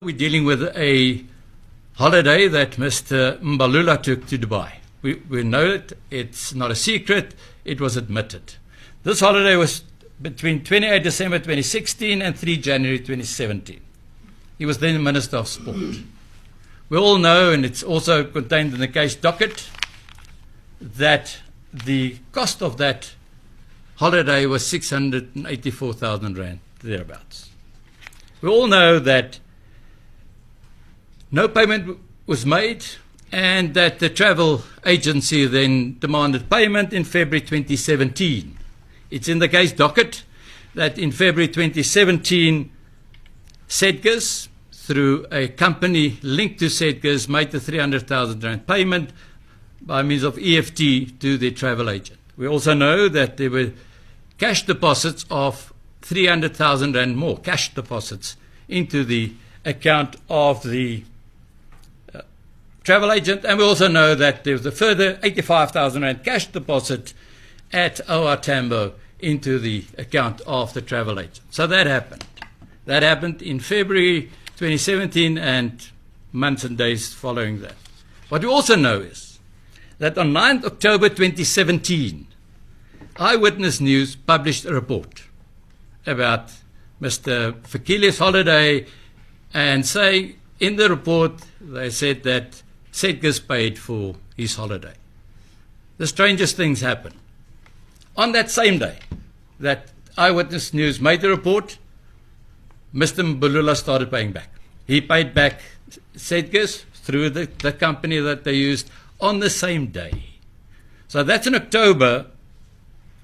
We're dealing with a holiday that Mr. Mbalula took to Dubai. We know it. It's not a secret. It was admitted. This holiday was between 28 December 2016 and 3 January 2017. He was then the Minister of Sport. We all know, and it's also contained in the case docket, that the cost of that holiday was 684,000 rand, thereabouts. We all know that no payment was made and that the travel agency then demanded payment in February 2017. It's in the case docket that in February 2017, Sedgars, through a company linked to Sedgars, made the 300,000 rand payment by means of EFT to the travel agent. We also know that there were cash deposits of 300,000 rand more, cash deposits into the account of the travel agent, and we also know that there was a further 85,000 rand cash deposit at OR Tambo into the account of the travel agent. So that happened. That happened in February 2017 and months and days following that. What we also know is that on 9th October 2017, Eyewitness News published a report about Mr. Fikile's holiday, and saying in the report they said that Sedgars paid for his holiday. The strangest things happened. On that same day that Eyewitness News made the report, Mr. Mbalula started paying back. He paid back Sedgars through the company that they used on the same day. So that's in October,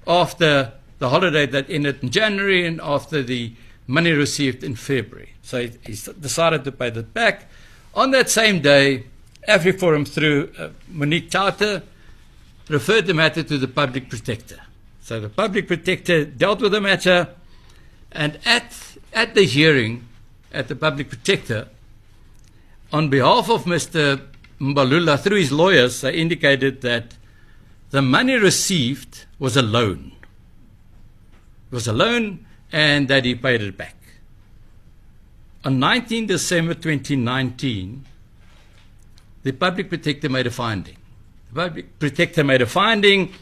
after the holiday that ended in January and after the money received in February. So he decided to pay that back. On that same day, AfriForum, through Monique Tauter, referred the matter to the Public Protector. So the Public Protector dealt with the matter, and at the hearing at the Public Protector, on behalf of Mr. Mbalula, through his lawyers, they indicated that the money received was a loan. It was a loan, and that he paid it back. On 19 December 2019, the Public Protector made a finding. The Public Protector made a finding,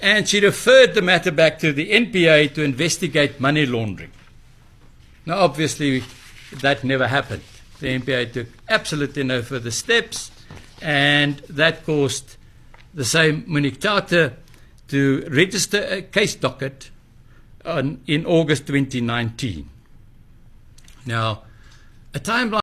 and she referred the matter back to the NPA to investigate money laundering. Now, obviously, that never happened. The NPA took absolutely no further steps, and that caused the same Monique Tauter to register a case docket in August 2019. Now, a timeline